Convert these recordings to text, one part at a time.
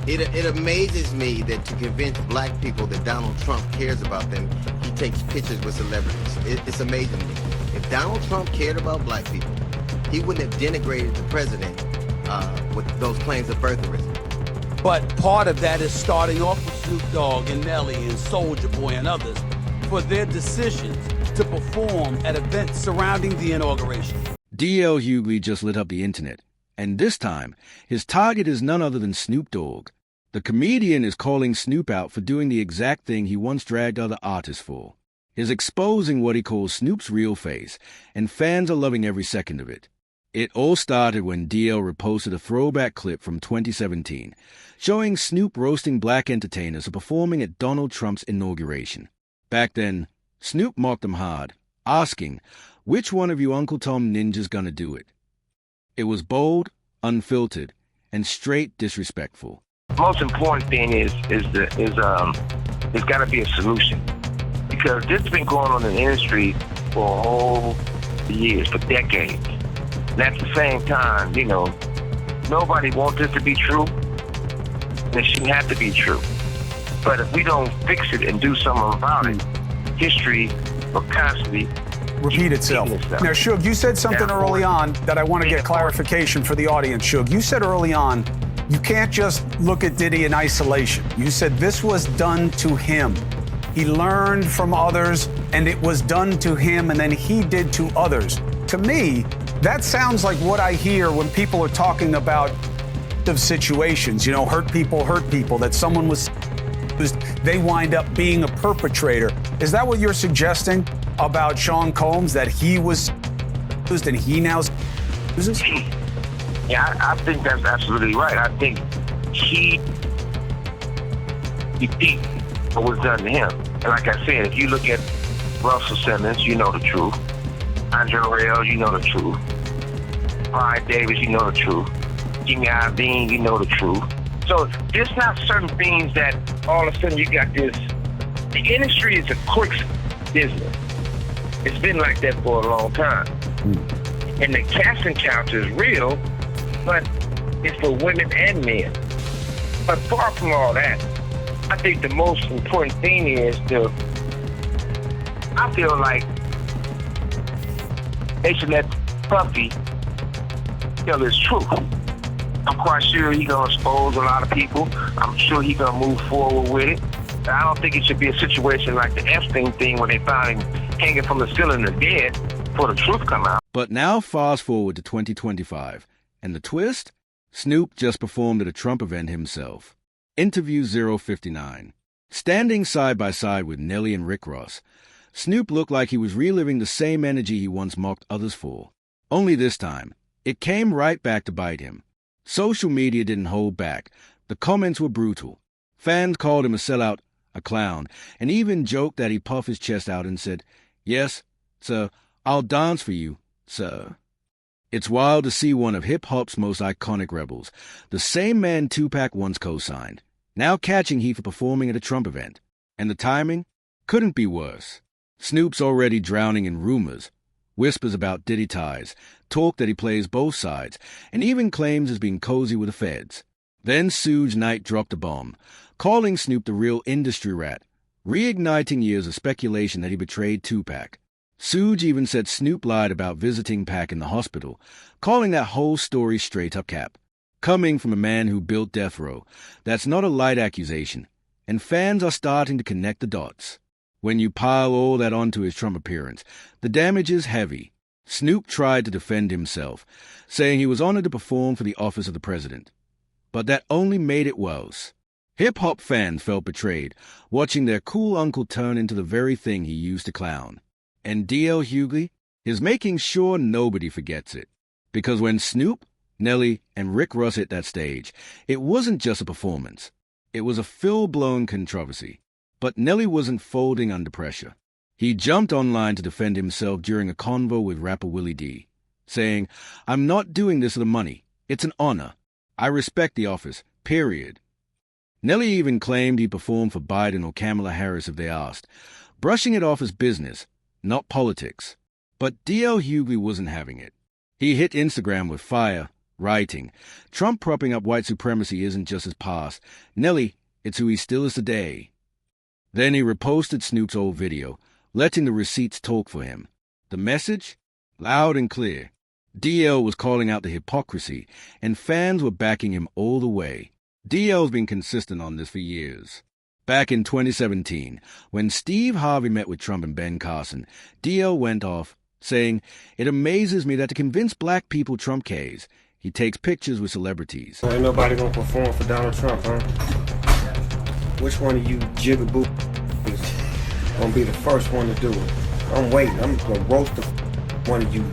It amazes me that to convince black people that Donald Trump cares about them, he takes pictures with celebrities. It's amazing to me. If Donald Trump cared about black people, he wouldn't have denigrated the president with those claims of birtherism. But part of that is starting off with Snoop Dogg and Nelly and Soulja Boy and others for their decisions to perform at events surrounding the inauguration. D.L. Hughley just lit up the internet, and this time, his target is none other than Snoop Dogg. The comedian is calling Snoop out for doing the exact thing he once dragged other artists for. He's exposing what he calls Snoop's real face, and fans are loving every second of it. It all started when DL reposted a throwback clip from 2017, showing Snoop roasting black entertainers performing at Donald Trump's inauguration. Back then, Snoop mocked them hard, asking, "Which one of you Uncle Tom ninjas gonna do it?" It was bold, unfiltered, and straight disrespectful. Most important thing is there's got to be a solution, because this has been going on in the industry for a whole years, for decades. And at the same time, nobody wants this to be true, and it shouldn't have to be true. But if we don't fix it and do something about it, history will constantly repeat itself. Now, Suge, you said something early on that I want to get clarification for the audience. Suge, you said early on, you can't just look at Diddy in isolation. You said this was done to him. He learned from others, and it was done to him, and then he did to others. To me, that sounds like what I hear when people are talking about the situations, hurt people, that someone was, they wind up being a perpetrator. Is that what you're suggesting about Sean Combs, that he was used and he now uses? Yeah, I think that's absolutely right. I think he beat what was done to him. And like I said, if you look at Russell Simmons, you know the truth. Andre Rail, you know the truth. Brian Davis, you know the truth. Jimmy Iovine, you know the truth. So there's not certain things that all of a sudden you got this. The industry is a quick business. It's been like that for a long time. And the casting couch is real, but it's for women and men. But far from all that, I think the most important thing is I feel like they should let Puffy tell his truth. I'm quite sure he's going to expose a lot of people. I'm sure he's going to move forward with it. But I don't think it should be a situation like the Epstein thing where they found him hanging from the ceiling or dead before the truth come out. But now fast forward to 2025, and the twist? Snoop just performed at a Trump event himself. Interview 059. Standing side by side with Nelly and Rick Ross, Snoop looked like he was reliving the same energy he once mocked others for. Only this time, it came right back to bite him. Social media didn't hold back. The comments were brutal. Fans called him a sellout, a clown, and even joked that he puffed his chest out and said, "Yes, sir, I'll dance for you, sir." It's wild to see one of hip-hop's most iconic rebels, the same man Tupac once co-signed, now catching heat for performing at a Trump event. And the timing couldn't be worse. Snoop's already drowning in rumors, whispers about Diddy ties, talk that he plays both sides, and even claims he's being cozy with the feds. Then Suge Knight dropped a bomb, calling Snoop the real industry rat, reigniting years of speculation that he betrayed Tupac. Suge even said Snoop lied about visiting Pac in the hospital, calling that whole story straight-up cap. Coming from a man who built Death Row, that's not a light accusation, and fans are starting to connect the dots. When you pile all that onto his Trump appearance, the damage is heavy. Snoop tried to defend himself, saying he was honored to perform for the office of the president. But that only made it worse. Hip-hop fans felt betrayed, watching their cool uncle turn into the very thing he used to clown. And D.L. Hughley is making sure nobody forgets it. Because when Snoop, Nelly, and Rick Ross hit that stage, it wasn't just a performance. It was a full-blown controversy. But Nelly wasn't folding under pressure. He jumped online to defend himself during a convo with rapper Willie D, saying, "I'm not doing this for the money. It's an honor. I respect the office, period." Nelly even claimed he performed for Biden or Kamala Harris if they asked, brushing it off as business, not politics. But D.L. Hughley wasn't having it. He hit Instagram with fire, writing, Trump propping up white supremacy isn't just his past. Nelly, it's who he still is today. Then he reposted Snoop's old video, letting the receipts talk for him. The message? Loud and clear. DL was calling out the hypocrisy, and fans were backing him all the way. DL's been consistent on this for years. Back in 2017, when Steve Harvey met with Trump and Ben Carson, DL went off, saying, "It amazes me that to convince black people Trump cares, he takes pictures with celebrities." Ain't nobody gonna perform for Donald Trump, huh? Which one of you jigaboo is gonna be the first one to do it? I'm waiting. I'm gonna roast one of you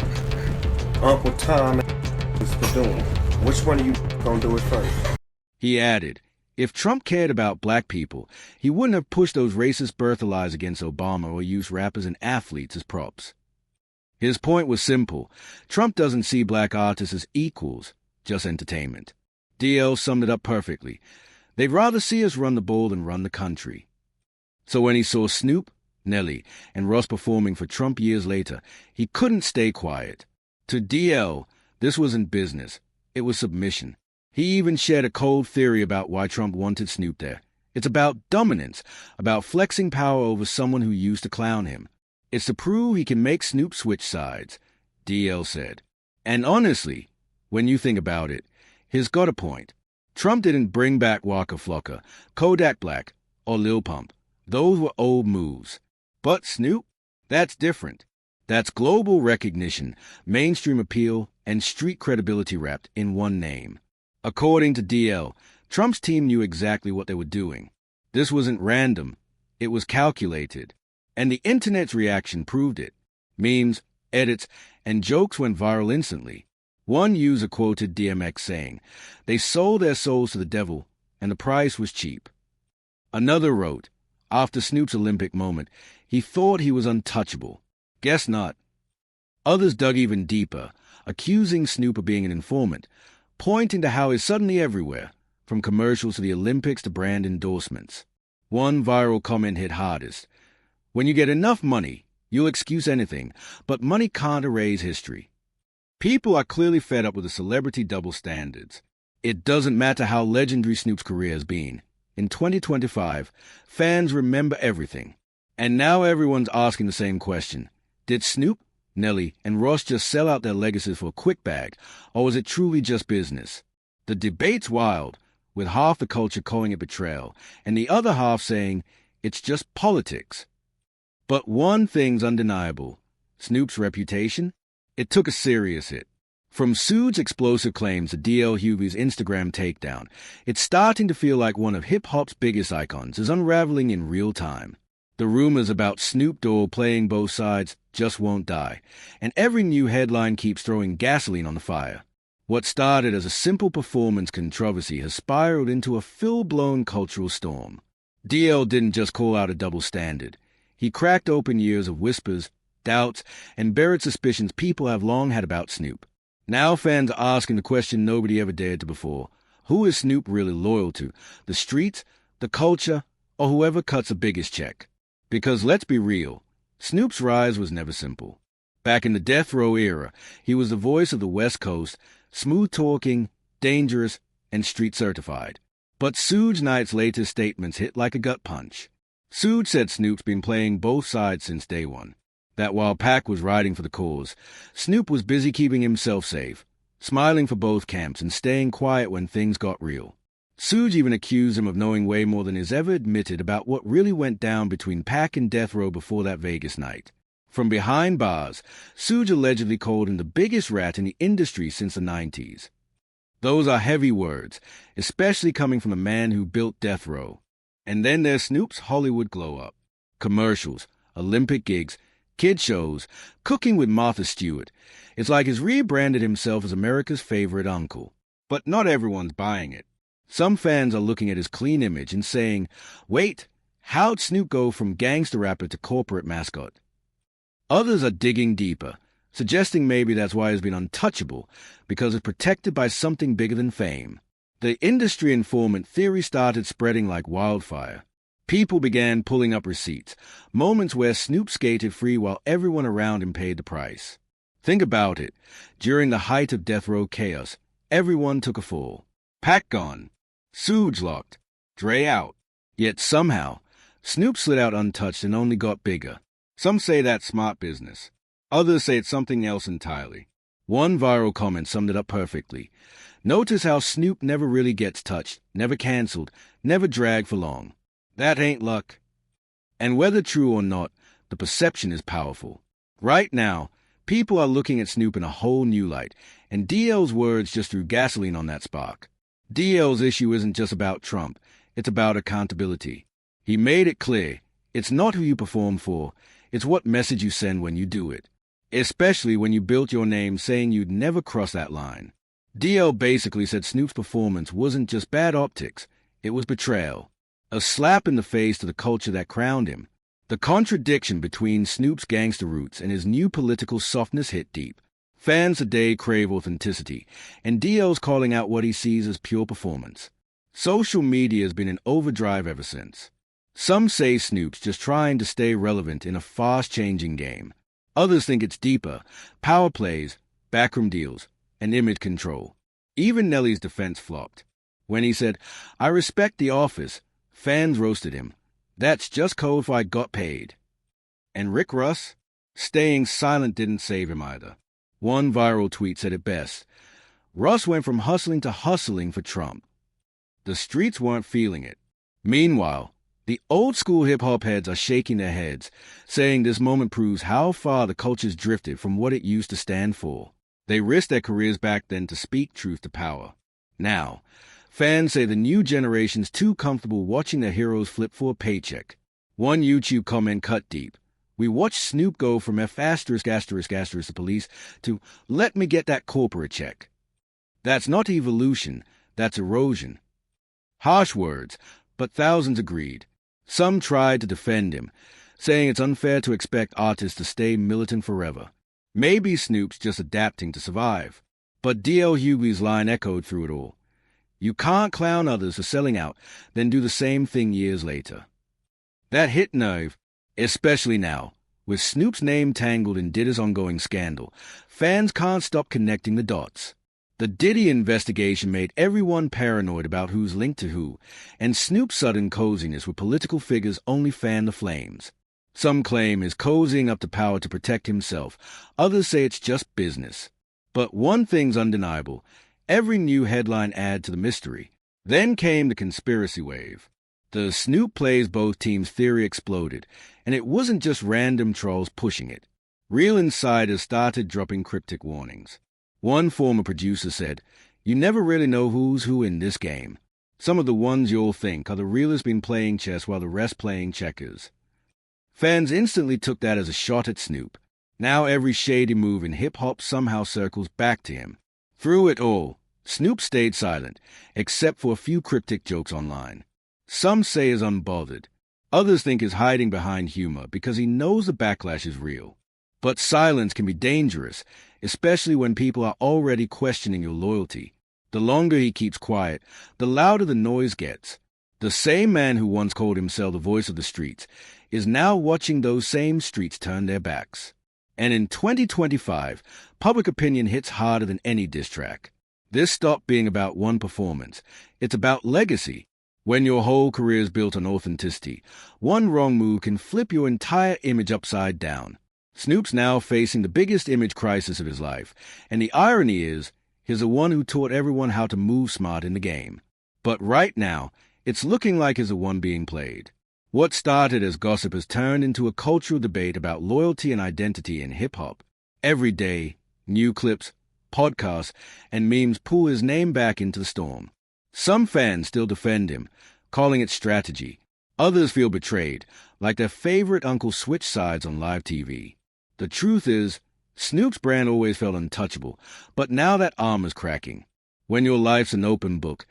Uncle Tom is for doing it. Which one of you gonna do it first? He added, if Trump cared about black people, he wouldn't have pushed those racist birther lies against Obama or used rappers and athletes as props. His point was simple. Trump doesn't see black artists as equals, just entertainment. DL summed it up perfectly. They'd rather see us run the ball than run the country. So when he saw Snoop, Nelly, and Ross performing for Trump years later, he couldn't stay quiet. To DL, this wasn't business. It was submission. He even shared a cold theory about why Trump wanted Snoop there. It's about dominance, about flexing power over someone who used to clown him. It's to prove he can make Snoop switch sides, DL said. And honestly, when you think about it, he's got a point. Trump didn't bring back Waka Flocka, Kodak Black, or Lil Pump. Those were old moves. But Snoop? That's different. That's global recognition, mainstream appeal, and street credibility wrapped in one name. According to DL, Trump's team knew exactly what they were doing. This wasn't random. It was calculated. And the internet's reaction proved it. Memes, edits, and jokes went viral instantly. One user quoted DMX saying, "They sold their souls to the devil, and the price was cheap." Another wrote, after Snoop's Olympic moment, he thought he was untouchable. Guess not. Others dug even deeper, accusing Snoop of being an informant, pointing to how he's suddenly everywhere, from commercials to the Olympics to brand endorsements. One viral comment hit hardest. When you get enough money, you'll excuse anything, but money can't erase history. People are clearly fed up with the celebrity double standards. It doesn't matter how legendary Snoop's career has been. In 2025, fans remember everything. And now everyone's asking the same question. Did Snoop, Nelly, and Ross just sell out their legacies for a quick bag, or was it truly just business? The debate's wild, with half the culture calling it betrayal, and the other half saying it's just politics. But one thing's undeniable. Snoop's reputation? It took a serious hit. From Suge's explosive claims to D.L. Hughley's Instagram takedown, it's starting to feel like one of hip-hop's biggest icons is unraveling in real time. The rumors about Snoop Dogg playing both sides just won't die, and every new headline keeps throwing gasoline on the fire. What started as a simple performance controversy has spiraled into a full-blown cultural storm. DL didn't just call out a double standard. He cracked open years of whispers, doubts, and buried suspicions people have long had about Snoop. Now fans are asking the question nobody ever dared to before. Who is Snoop really loyal to? The streets, the culture, or whoever cuts the biggest check? Because let's be real, Snoop's rise was never simple. Back in the death row era, he was the voice of the West Coast, smooth-talking, dangerous, and street-certified. But Suge Knight's latest statements hit like a gut punch. Suge said Snoop's been playing both sides since day one. That while Pac was riding for the cause, Snoop was busy keeping himself safe, smiling for both camps and staying quiet when things got real. Suge even accused him of knowing way more than he's ever admitted about what really went down between Pac and Death Row before that Vegas night. From behind bars, Suge allegedly called him the biggest rat in the industry since the 90s. Those are heavy words, especially coming from a man who built Death Row. And then there's Snoop's Hollywood glow-up. Commercials, Olympic gigs, kid shows, cooking with Martha Stewart. It's like he's rebranded himself as America's favorite uncle. But not everyone's buying it. Some fans are looking at his clean image and saying, wait, how'd Snoop go from gangster rapper to corporate mascot? Others are digging deeper, suggesting maybe that's why he's been untouchable, because it's protected by something bigger than fame. The industry informant theory started spreading like wildfire. People began pulling up receipts, moments where Snoop skated free while everyone around him paid the price. Think about it. During the height of death row chaos, Everyone took a fall. Pack gone. Suge locked. Dre out. Yet somehow, Snoop slid out untouched and only got bigger. Some say that's smart business. Others say it's something else entirely. One viral comment summed it up perfectly. Notice how Snoop never really gets touched, never canceled, never dragged for long. That ain't luck. And whether true or not, the perception is powerful. Right now, people are looking at Snoop in a whole new light, and DL's words just threw gasoline on that spark. DL's issue isn't just about Trump, it's about accountability. He made it clear, it's not who you perform for, it's what message you send when you do it. Especially when you built your name saying you'd never cross that line. DL basically said Snoop's performance wasn't just bad optics, it was betrayal. A slap in the face to the culture that crowned him. The contradiction between Snoop's gangster roots and his new political softness hit deep. Fans today crave authenticity, and DL's calling out what he sees as pure performance. Social media has been in overdrive ever since. Some say Snoop's just trying to stay relevant in a fast-changing game. Others think it's deeper, power plays, backroom deals, and image control. Even Nelly's defense flopped. When he said, "I respect the office," fans roasted him. That's just code for "I got paid." And Rick Ross? Staying silent didn't save him either. One viral tweet said it best. Russ went from hustling to hustling for Trump. The streets weren't feeling it. Meanwhile, the old-school hip-hop heads are shaking their heads, saying this moment proves how far the culture's drifted from what it used to stand for. They risked their careers back then to speak truth to power. Now, fans say the new generation's too comfortable watching their heroes flip for a paycheck. One YouTube comment cut deep. We watched Snoop go from F*** the police to "let me get that corporate check." That's not evolution, that's erosion. Harsh words, but thousands agreed. Some tried to defend him, saying it's unfair to expect artists to stay militant forever. Maybe Snoop's just adapting to survive. But D.L. Hughley's line echoed through it all. You can't clown others for selling out, then do the same thing years later. That hit nerve, especially now. With Snoop's name tangled in Diddy's ongoing scandal, fans can't stop connecting the dots. The Diddy investigation made everyone paranoid about who's linked to who, and Snoop's sudden coziness with political figures only fanned the flames. Some claim he's cozying up to power to protect himself. Others say it's just business. But one thing's undeniable. Every new headline added to the mystery. Then came the conspiracy wave. The Snoop plays both teams theory exploded, and it wasn't just random trolls pushing it. Real insiders started dropping cryptic warnings. One former producer said, "You never really know who's who in this game. Some of the ones you'll think are the realest been playing chess while the rest playing checkers." Fans instantly took that as a shot at Snoop. Now every shady move in hip-hop somehow circles back to him. Through it all, Snoop stayed silent, except for a few cryptic jokes online. Some say he's unbothered. Others think he's hiding behind humor because he knows the backlash is real. But silence can be dangerous, especially when people are already questioning your loyalty. The longer he keeps quiet, the louder the noise gets. The same man who once called himself the voice of the streets is now watching those same streets turn their backs. And in 2025, public opinion hits harder than any diss track. This stopped being about one performance. It's about legacy. When your whole career is built on authenticity, one wrong move can flip your entire image upside down. Snoop's now facing the biggest image crisis of his life, and the irony is, he's the one who taught everyone how to move smart in the game. But right now, it's looking like he's the one being played. What started as gossip has turned into a cultural debate about loyalty and identity in hip-hop. Every day, new clips, podcasts, and memes pull his name back into the storm. Some fans still defend him, calling it strategy. Others feel betrayed, like their favorite uncle switched sides on live TV. The truth is, Snoop's brand always felt untouchable, but now that armor's cracking. When your life's an open book,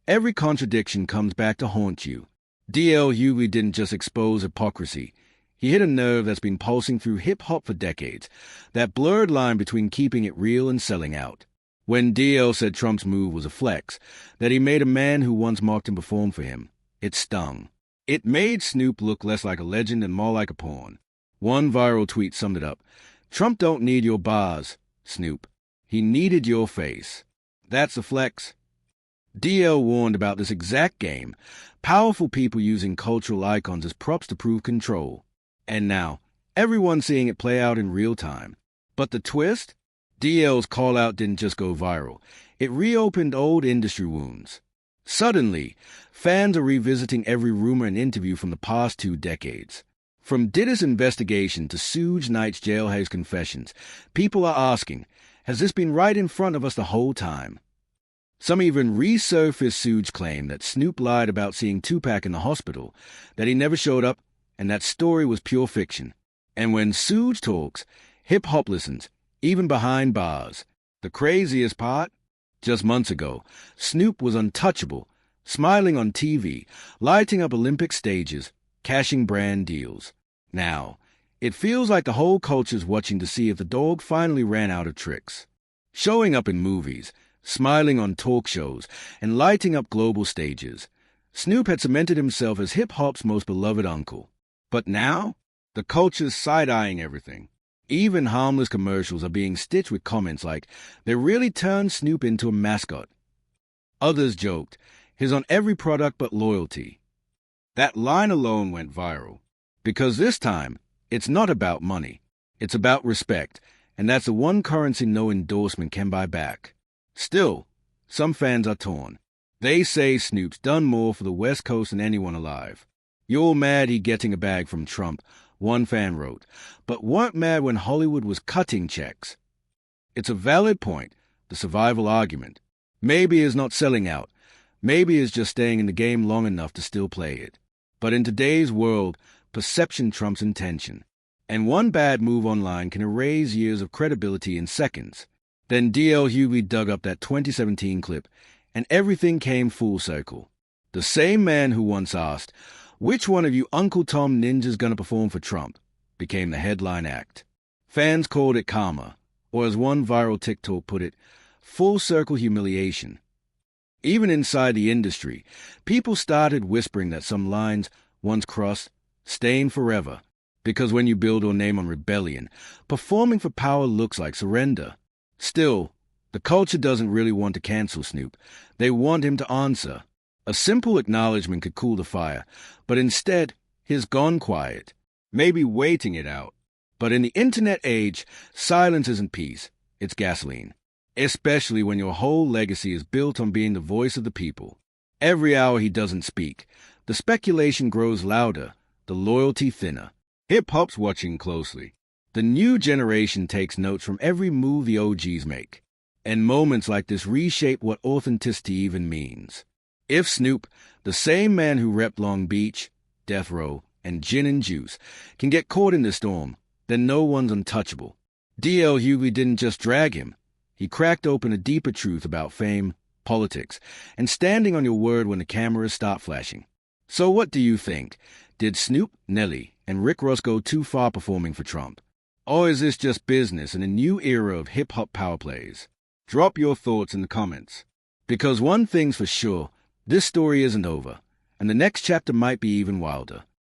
every contradiction comes back to haunt you. D.L. Hughley didn't just expose hypocrisy. He hit a nerve that's been pulsing through hip-hop for decades, that blurred line between keeping it real and selling out. When D.L. said Trump's move was a flex, that he made a man who once mocked him perform for him, it stung. It made Snoop look less like a legend and more like a pawn. One viral tweet summed it up. Trump don't need your bars, Snoop. He needed your face. That's a flex. DL warned about this exact game, powerful people using cultural icons as props to prove control. And now, everyone's seeing it play out in real time. But the twist? DL's call-out didn't just go viral. It reopened old industry wounds. Suddenly, fans are revisiting every rumor and interview from the past 2 decades. From Diddy's investigation to Suge Knight's jailhouse confessions, people are asking, has this been right in front of us the whole time? Some even resurfaced Suge's claim that Snoop lied about seeing Tupac in the hospital, that he never showed up, and that story was pure fiction. And when Suge talks, hip-hop listens, even behind bars. The craziest part? Just months ago, Snoop was untouchable, smiling on TV, lighting up Olympic stages, cashing brand deals. Now, it feels like the whole culture's watching to see if the dog finally ran out of tricks. Showing up in movies, smiling on talk shows, and lighting up global stages, Snoop had cemented himself as hip-hop's most beloved uncle. But now, the culture's side-eyeing everything. Even harmless commercials are being stitched with comments like, they really turned Snoop into a mascot. Others joked, he's on every product but loyalty. That line alone went viral. Because this time, it's not about money. It's about respect, and that's the one currency no endorsement can buy back. Still, some fans are torn. They say Snoop's done more for the West Coast than anyone alive. You're mad he getting a bag from Trump, one fan wrote, but weren't mad when Hollywood was cutting checks. It's a valid point, the survival argument. Maybe he's not selling out. Maybe he's just staying in the game long enough to still play it. But in today's world, perception trumps intention. And one bad move online can erase years of credibility in seconds. Then D.L. Hughley dug up that 2017 clip, and everything came full circle. The same man who once asked, which one of you Uncle Tom ninjas gonna perform for Trump, became the headline act. Fans called it karma, or as one viral TikTok put it, full circle humiliation. Even inside the industry, people started whispering that some lines, once crossed, staying forever, because when you build your name on rebellion, performing for power looks like surrender. Still, the culture doesn't really want to cancel Snoop. They want him to answer. A simple acknowledgement could cool the fire, but instead, he's gone quiet, maybe waiting it out. But in the internet age, silence isn't peace, it's gasoline. Especially when your whole legacy is built on being the voice of the people. Every hour he doesn't speak, the speculation grows louder, the loyalty thinner. Hip-hop's watching closely. The new generation takes notes from every move the OGs make. And moments like this reshape what authenticity even means. If Snoop, the same man who repped Long Beach, Death Row, and Gin and Juice, can get caught in the storm, then no one's untouchable. D.L. Hughley didn't just drag him. He cracked open a deeper truth about fame, politics, and standing on your word when the cameras start flashing. So what do you think? Did Snoop, Nelly, and Rick Ross go too far performing for Trump? Or is this just business and a new era of hip-hop power plays? Drop your thoughts in the comments. Because one thing's for sure, this story isn't over, and the next chapter might be even wilder.